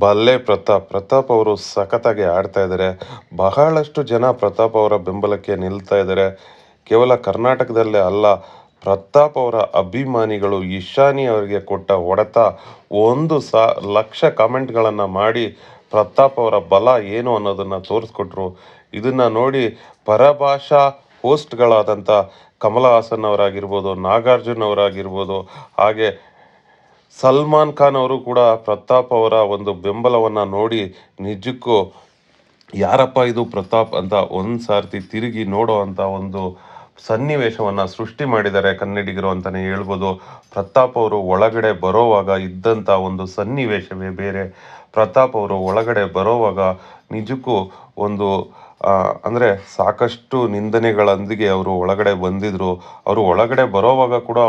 ಬಲ್ಲೆ ಪ್ರತಾಪ್ ಅವರು ಸಖತ್ತಾಗಿ ಆಡ್ತಾ ಇದ್ದಾರೆ. ಬಹಳಷ್ಟು ಜನ ಪ್ರತಾಪ್ ಅವರ ಬೆಂಬಲಕ್ಕೆ ನಿಲ್ತಾ ಇದ್ದಾರೆ. ಕೇವಲ ಕರ್ನಾಟಕದಲ್ಲೇ ಅಲ್ಲ, ಪ್ರತಾಪ್ ಅವರ ಅಭಿಮಾನಿಗಳು ಇಶಾನಿ ಅವರಿಗೆ ಕೊಟ್ಟ ಹೊಡೆತ 1,00,000 ಕಾಮೆಂಟ್ಗಳನ್ನು ಮಾಡಿ ಪ್ರತಾಪ್ ಅವರ ಬಲ ಏನು ಅನ್ನೋದನ್ನು ತೋರಿಸ್ಕೊಟ್ರು. ಇದನ್ನು ನೋಡಿ ಪರಭಾಷಾ ಹೋಸ್ಟ್ಗಳಾದಂಥ ಕಮಲ ಹಾಸನ್ ಅವರಾಗಿರ್ಬೋದು, ನಾಗಾರ್ಜುನ್ ಅವರಾಗಿರ್ಬೋದು, ಹಾಗೆ ಸಲ್ಮಾನ್ ಖಾನ್ ಅವರು ಕೂಡ ಪ್ರತಾಪ್ ಅವರ ಒಂದು ಬೆಂಬಲವನ್ನು ನೋಡಿ ನಿಜಕ್ಕೂ ಯಾರಪ್ಪ ಇದು ಪ್ರತಾಪ್ ಅಂತ ಒಂದು ಸಾರ್ತಿ ತಿರುಗಿ ನೋಡೋ ಅಂಥ ಒಂದು ಸನ್ನಿವೇಶವನ್ನು ಸೃಷ್ಟಿ ಮಾಡಿದ್ದಾರೆ ಕನ್ನಡಿಗರು ಅಂತಲೇ ಹೇಳ್ಬೋದು. ಪ್ರತಾಪ್ ಅವರು ಒಳಗಡೆ ಬರೋವಾಗ ಇದ್ದಂಥ ಒಂದು ಸನ್ನಿವೇಶವೇ ಬೇರೆ. ಪ್ರತಾಪ್ ಅವರು ಒಳಗಡೆ ಬರೋವಾಗ ನಿಜಕ್ಕೂ ಒಂದು ಅಂದರೆ ಸಾಕಷ್ಟು ನಿಂದನೆಗಳೊಂದಿಗೆ ಅವರು ಒಳಗಡೆ ಬಂದಿದ್ದರು. ಅವರು ಒಳಗಡೆ ಬರೋವಾಗ ಕೂಡ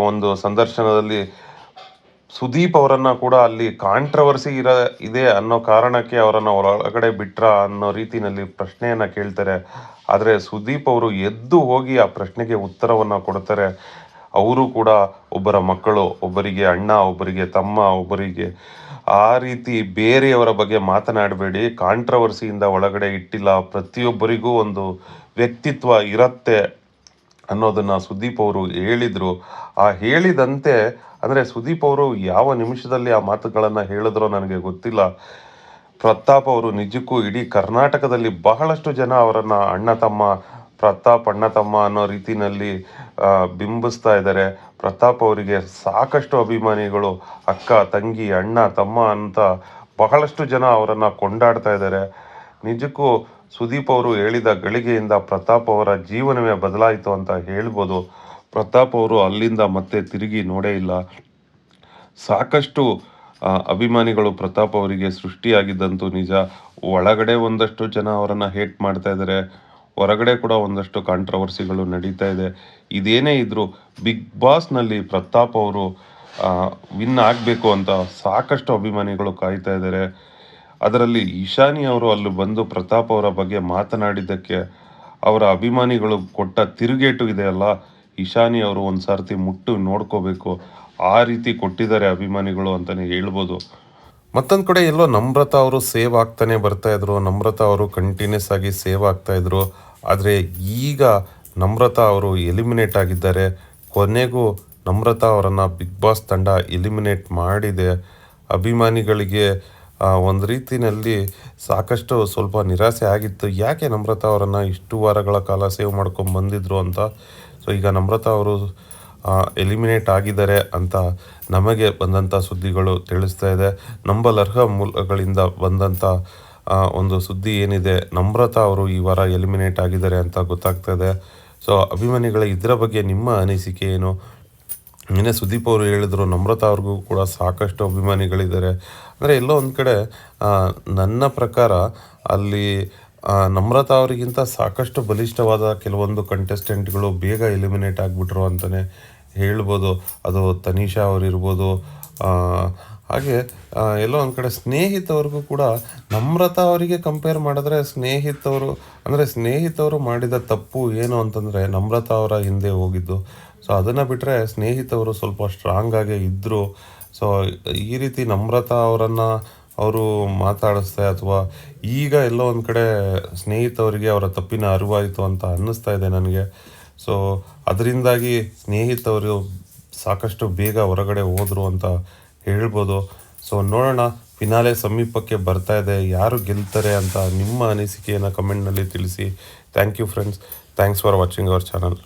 ಒಂದು ಸಂದರ್ಶನದಲ್ಲಿ ಸುದೀಪ್ ಅವರನ್ನು ಕೂಡ ಅಲ್ಲಿ ಕಾಂಟ್ರವರ್ಸಿ ಇದೆ ಅನ್ನೋ ಕಾರಣಕ್ಕೆ ಅವರನ್ನು ಒಳಗಡೆ ಬಿಟ್ರಾ ಅನ್ನೋ ರೀತಿಯಲ್ಲಿ ಪ್ರಶ್ನೆಯನ್ನು ಕೇಳ್ತಾರೆ. ಆದರೆ ಸುದೀಪ್ ಅವರು ಎದ್ದು ಹೋಗಿ ಆ ಪ್ರಶ್ನೆಗೆ ಉತ್ತರವನ್ನು ಕೊಡ್ತಾರೆ. ಅವರು ಕೂಡ ಒಬ್ಬರ ಮಕ್ಕಳು, ಒಬ್ಬರಿಗೆ ಅಣ್ಣ, ಒಬ್ಬರಿಗೆ ತಮ್ಮ, ಒಬ್ಬರಿಗೆ ಆ ರೀತಿ ಬೇರೆಯವರ ಬಗ್ಗೆ ಮಾತನಾಡಬೇಡಿ, ಕಾಂಟ್ರವರ್ಸಿಯಿಂದ ಒಳಗಡೆ ಇಟ್ಟಿಲ್ಲ, ಪ್ರತಿಯೊಬ್ಬರಿಗೂ ಒಂದು ವ್ಯಕ್ತಿತ್ವ ಇರುತ್ತೆ ಅನ್ನೋದನ್ನು ಸುದೀಪ್ ಅವರು ಹೇಳಿದರು. ಆ ಹೇಳಿದಂತೆ ಅಂದರೆ ಸುದೀಪ್ ಅವರು ಯಾವ ನಿಮಿಷದಲ್ಲಿ ಆ ಮಾತುಗಳನ್ನು ಹೇಳಿದ್ರೋ ನನಗೆ ಗೊತ್ತಿಲ್ಲ. ಪ್ರತಾಪ್ ಅವರು ನಿಜಕ್ಕೂ ಇಡೀ ಕರ್ನಾಟಕದಲ್ಲಿ ಬಹಳಷ್ಟು ಜನ ಅವರನ್ನು ಅಣ್ಣ ತಮ್ಮ, ಪ್ರತಾಪ್ ಅಣ್ಣ ತಮ್ಮ ಅನ್ನೋ ರೀತಿಯಲ್ಲಿ ಬಿಂಬಿಸ್ತಾ ಇದ್ದಾರೆ. ಪ್ರತಾಪ್ ಅವರಿಗೆ ಸಾಕಷ್ಟು ಅಭಿಮಾನಿಗಳು ಅಕ್ಕ, ತಂಗಿ, ಅಣ್ಣ, ತಮ್ಮ ಅಂತ ಬಹಳಷ್ಟು ಜನ ಅವರನ್ನು ಕೊಂಡಾಡ್ತಾ ಇದ್ದಾರೆ. ನಿಜಕ್ಕೂ ಸುದೀಪ್ ಅವರು ಹೇಳಿದ ಗಳಿಗೆಯಿಂದ ಪ್ರತಾಪ್ ಅವರ ಜೀವನವೇ ಬದಲಾಯಿತು ಅಂತ ಹೇಳ್ಬೋದು. ಪ್ರತಾಪ್ ಅವರು ಅಲ್ಲಿಂದ ಮತ್ತೆ ತಿರುಗಿ ನೋಡೇ ಇಲ್ಲ. ಸಾಕಷ್ಟು ಅಭಿಮಾನಿಗಳು ಪ್ರತಾಪ್ ಅವರಿಗೆ ಸೃಷ್ಟಿಯಾಗಿದ್ದಂತೂ ನಿಜ. ಒಳಗಡೆ ಒಂದಷ್ಟು ಜನ ಅವರನ್ನು ಹೇಟ್ ಮಾಡ್ತಾ ಇದ್ದಾರೆ, ಹೊರಗಡೆ ಕೂಡ ಒಂದಷ್ಟು ಕಾಂಟ್ರವರ್ಸಿಗಳು ನಡೀತಾ ಇದೆ. ಇದೇನೇ ಇದ್ದರೂ ಬಿಗ್ ಬಾಸ್ನಲ್ಲಿ ಪ್ರತಾಪ್ ಅವರು ವಿನ್ ಆಗಬೇಕು ಅಂತ ಸಾಕಷ್ಟು ಅಭಿಮಾನಿಗಳು ಕಾಯ್ತಾ ಇದ್ದಾರೆ. ಅದರಲ್ಲಿ ಇಶಾನಿ ಅವರು ಅಲ್ಲಿ ಬಂದು ಪ್ರತಾಪ್ ಅವರ ಬಗ್ಗೆ ಮಾತನಾಡಿದ್ದಕ್ಕೆ ಅವರ ಅಭಿಮಾನಿಗಳು ಕೊಟ್ಟ ತಿರುಗೇಟು ಇದೆಯಲ್ಲ, ಇಶಾನಿ ಅವರು ಒಂದು ಸಾರ್ತಿ ಮುಟ್ಟು ನೋಡ್ಕೋಬೇಕು. ಆ ರೀತಿ ಕೊಟ್ಟಿದ್ದಾರೆ ಅಭಿಮಾನಿಗಳು ಅಂತಲೇ ಹೇಳ್ಬೋದು. ಮತ್ತೊಂದು ಕಡೆ ಎಲ್ಲೋ ನಮ್ರತಾ ಅವರು ಸೇವ್ ಆಗ್ತಾನೆ ಬರ್ತಾಯಿದ್ರು. ನಮ್ರತಾ ಅವರು ಕಂಟಿನ್ಯೂಸ್ ಆಗಿ ಸೇವ್ ಆಗ್ತಾಯಿದ್ರು. ಆದರೆ ಈಗ ನಮ್ರತಾ ಅವರು ಎಲಿಮಿನೇಟ್ ಆಗಿದ್ದಾರೆ. ಕೊನೆಗೂ ನಮ್ರತಾ ಅವರನ್ನು ಬಿಗ್ ಬಾಸ್ ತಂಡ ಎಲಿಮಿನೇಟ್ ಮಾಡಿದೆ. ಅಭಿಮಾನಿಗಳಿಗೆ ಒಂದು ರೀತಿಯಲ್ಲಿ ಸಾಕಷ್ಟು ಸ್ವಲ್ಪ ನಿರಾಸೆ ಆಗಿತ್ತು. ಯಾಕೆ ನಮ್ರತಾ ಅವರನ್ನು ಇಷ್ಟು ವಾರಗಳ ಕಾಲ ಸೇವ್ ಮಾಡ್ಕೊಂಡು ಬಂದಿದ್ರು ಅಂತ. ಸೊ ಈಗ ನಮ್ರತಾ ಅವರು ಎಲಿಮಿನೇಟ್ ಆಗಿದ್ದಾರೆ ಅಂತ ನಮಗೆ ಬಂದಂಥ ಸುದ್ದಿಗಳು ತಿಳಿಸ್ತಾ ಇದೆ. ನಂಬಲರ್ಹ ಮೂಲಗಳಿಂದ ಬಂದಂಥ ಒಂದು ಸುದ್ದಿ ಏನಿದೆ, ನಮ್ರತಾ ಅವರು ಈ ವಾರ ಎಲಿಮಿನೇಟ್ ಆಗಿದ್ದಾರೆ ಅಂತ ಗೊತ್ತಾಗ್ತಾ ಇದೆ. ಸೊ ಅಭಿಮಾನಿಗಳ ಇದರ ಬಗ್ಗೆ ನಿಮ್ಮ ಅನಿಸಿಕೆ ಏನು? ನಿನ್ನೆ ಸುದೀಪ್ ಅವರು ಹೇಳಿದರು ನಮ್ರತಾ ಅವ್ರಿಗೂ ಕೂಡ ಸಾಕಷ್ಟು ಅಭಿಮಾನಿಗಳಿದ್ದಾರೆ. ಅಂದರೆ ಎಲ್ಲೋ ಒಂದು ಕಡೆ ನನ್ನ ಪ್ರಕಾರ ಅಲ್ಲಿ ನಮ್ರತಾ ಅವರಿಗಿಂತ ಸಾಕಷ್ಟು ಬಲಿಷ್ಠವಾದ ಕೆಲವೊಂದು ಕಂಟೆಸ್ಟೆಂಟ್ಗಳು ಬೇಗ ಎಲಿಮಿನೇಟ್ ಆಗಿಬಿಟ್ರು ಅಂತಲೇ ಹೇಳ್ಬೋದು. ಅದು ತನಿಷಾ ಅವರಿರ್ಬೋದು. ಹಾಗೆ ಎಲ್ಲೋ ಒಂದು ಕಡೆ ಸ್ನೇಹಿತವ್ರಿಗೂ ಕೂಡ ನಮ್ರತಾ ಅವರಿಗೆ ಕಂಪೇರ್ ಮಾಡಿದ್ರೆ ಸ್ನೇಹಿತವರು ಮಾಡಿದ ತಪ್ಪು ಏನು ಅಂತಂದರೆ ನಮ್ರತಾ ಅವರ ಹಿಂದೆ ಹೋಗಿದ್ದು. ಸೊ ಅದನ್ನು ಬಿಟ್ಟರೆ ಸ್ನೇಹಿತವರು ಸ್ವಲ್ಪ ಸ್ಟ್ರಾಂಗ್ ಆಗೇ ಇದ್ದರು. ಸೊ ಈ ರೀತಿ ನಮ್ರತಾ ಅವರನ್ನು ಅವರು ಮಾತಾಡಿಸ್ದೆ ಅಥವಾ ಈಗ ಎಲ್ಲೋ ಒಂದು ಕಡೆ ಸ್ನೇಹಿತವರಿಗೆ ಅವರ ತಪ್ಪಿನ ಅರಿವಾಯಿತು ಅಂತ ಅನ್ನಿಸ್ತಾ ಇದೆ ನನಗೆ. ಸೊ ಅದರಿಂದಾಗಿ ಸ್ನೇಹಿತವರು ಸಾಕಷ್ಟು ಬೇಗ ಹೊರಗಡೆ ಹೋದರು ಅಂತ ಹೇಳ್ಬೋದು. ಸೊ ನೋಡೋಣ, ಫಿನಾಲೆ ಸಮೀಪಕ್ಕೆ ಬರ್ತಾ ಇದೆ, ಯಾರು ಗೆಲ್ತಾರೆ ಅಂತ ನಿಮ್ಮ ಅನಿಸಿಕೆಯನ್ನು ಕಮೆಂಟ್ನಲ್ಲಿ ತಿಳಿಸಿ. Thank you friends. Thanks for watching our channel.